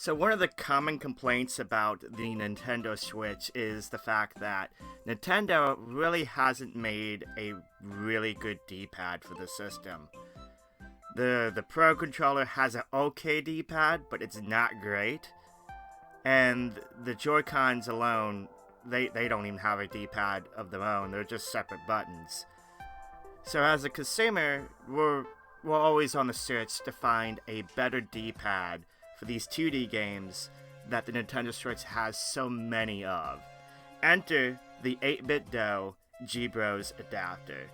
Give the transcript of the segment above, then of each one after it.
So one of the common complaints about the Nintendo Switch is the fact that Nintendo really hasn't made a really good D-pad for the system. The Pro Controller has an okay D-pad, but it's not great. And the Joy-Cons alone, they don't even have a D-pad of their own, they're just separate buttons. So as a consumer, we're always on the search to find a better D-pad for these 2D games that the Nintendo Switch has so many of. Enter the 8BitDo Gbros Adapter.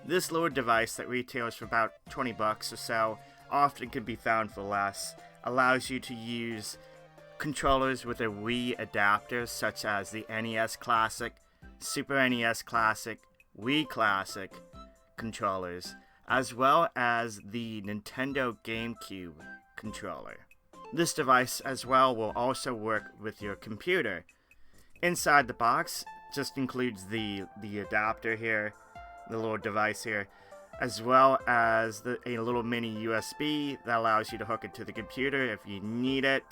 This little device that retails for about 20 bucks or so, often can be found for less, allows you to use controllers with a Wii adapter such as the NES Classic, Super NES Classic, Wii Classic Controllers, as well as the Nintendo GameCube Controller. This device as well will also work with your computer. Inside the box just includes the adapter here, the little device here, as well as a little mini USB that allows you to hook it to the computer if you need it,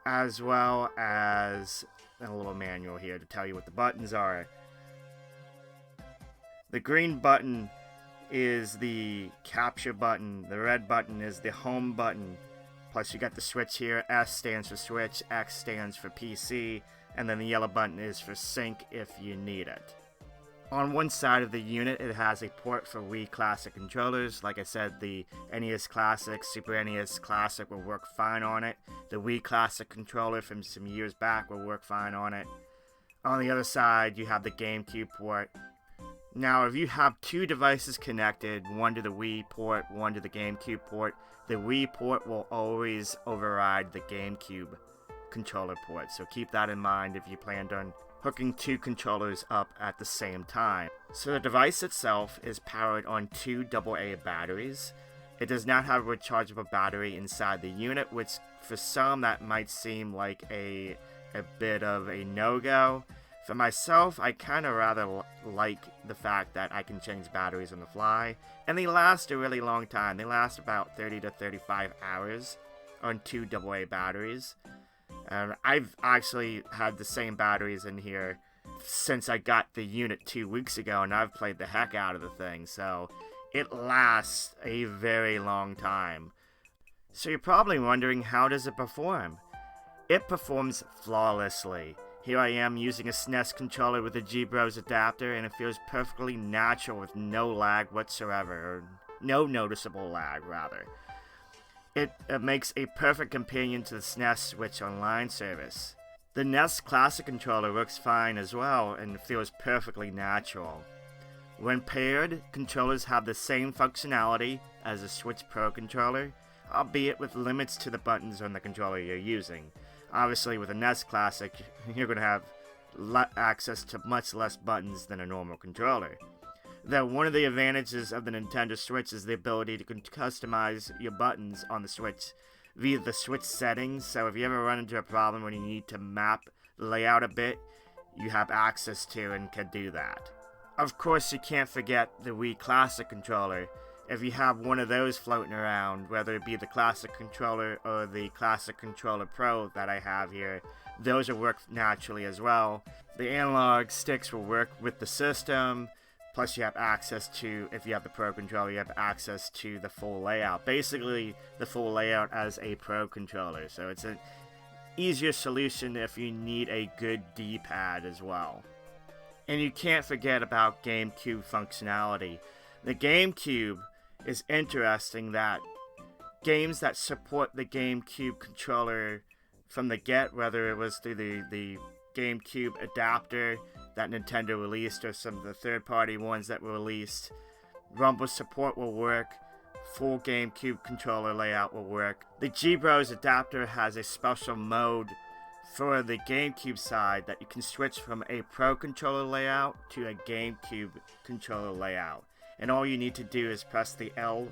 as well as a little manual here to tell you what the buttons are. The green button is the capture button, the red button is the home button. Plus you got the switch here, S stands for switch, X stands for PC, and then the yellow button is for sync if you need it. On one side of the unit it has a port for Wii Classic Controllers. Like I said, the NES Classic, Super NES Classic will work fine on it. The Wii Classic Controller from some years back will work fine on it. On the other side you have the GameCube port. Now if you have two devices connected, one to the Wii port, one to the GameCube port, the Wii port will always override the GameCube controller port, so keep that in mind if you planned on hooking two controllers up at the same time. So the device itself is powered on two AA batteries. It does not have a rechargeable battery inside the unit, which for some that might seem like a bit of a no-go. For myself, I kind of rather like the fact that I can change batteries on the fly, and they last a really long time. They last about 30 to 35 hours on two AA batteries. I've actually had the same batteries in here since I got the unit 2 weeks ago, and I've played the heck out of the thing, so it lasts a very long time. So you're probably wondering, how does it perform? It performs flawlessly. Here I am using a SNES controller with a Gbros adapter, and it feels perfectly natural with no lag whatsoever, or no noticeable lag, rather. It makes a perfect companion to the SNES Switch Online service. The NES Classic Controller works fine as well, and feels perfectly natural. When paired, controllers have the same functionality as a Switch Pro controller, albeit with limits to the buttons on the controller you're using. Obviously, with a NES Classic, you're going to have access to much less buttons than a normal controller. Though one of the advantages of the Nintendo Switch is the ability to customize your buttons on the Switch via the Switch settings, so if you ever run into a problem when you need to map the layout a bit, you have access to and can do that. Of course, you can't forget the Wii Classic Controller. If you have one of those floating around, whether it be the Classic Controller or the Classic Controller Pro that I have here, those will work naturally as well. The analog sticks will work with the system, plus you have access to, if you have the Pro Controller, you have access to the full layout. Basically, the full layout as a Pro Controller, so it's an easier solution if you need a good D-pad as well. And you can't forget about GameCube functionality. The GameCube is interesting that games that support the GameCube controller from the get, whether it was through the GameCube adapter that Nintendo released or some of the third-party ones that were released, rumble support will work, full GameCube controller layout will work. The Gbros adapter has a special mode for the GameCube side that you can switch from a Pro controller layout to a GameCube controller layout. And all you need to do is press the L,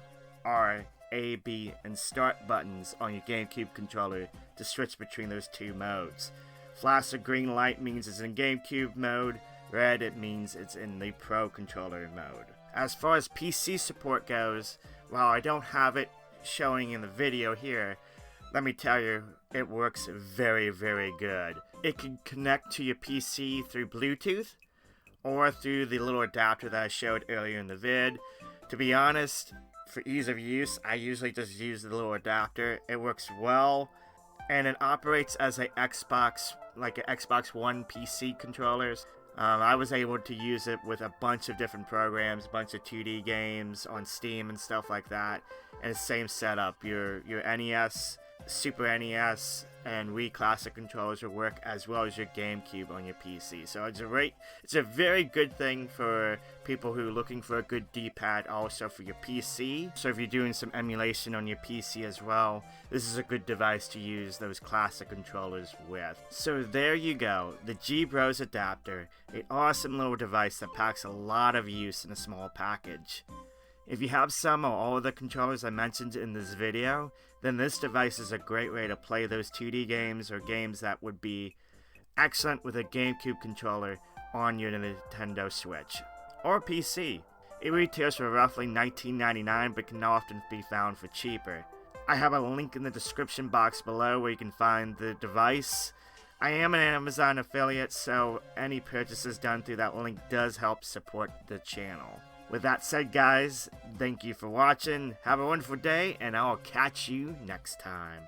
R, A, B, and start buttons on your GameCube controller to switch between those two modes. Flash of green light means it's in GameCube mode, red it means it's in the Pro controller mode. As far as PC support goes, while I don't have it showing in the video here, let me tell you, it works very, very good. It can connect to your PC through Bluetooth or through the little adapter that I showed earlier in the vid. To be honest, for ease of use, I usually just use the little adapter. It works well, and it operates as a Xbox, like an Xbox One PC controllers. I was able to use it with a bunch of different programs, a bunch of 2D games on Steam and stuff like that. And the same setup, your NES, Super NES, and Wii Classic Controllers will work, as well as your GameCube on your PC. So it's a very good thing for people who are looking for a good D-pad, also for your PC. So if you're doing some emulation on your PC as well, this is a good device to use those classic controllers with. So there you go, the Gbros Adapter, an awesome little device that packs a lot of use in a small package. If you have some or all of the controllers I mentioned in this video, then this device is a great way to play those 2D games or games that would be excellent with a GameCube controller on your Nintendo Switch or PC. It retails for roughly $19.99 but can often be found for cheaper. I have a link in the description box below where you can find the device. I am an Amazon affiliate, so any purchases done through that link does help support the channel. With that said, guys, thank you for watching, have a wonderful day, and I'll catch you next time.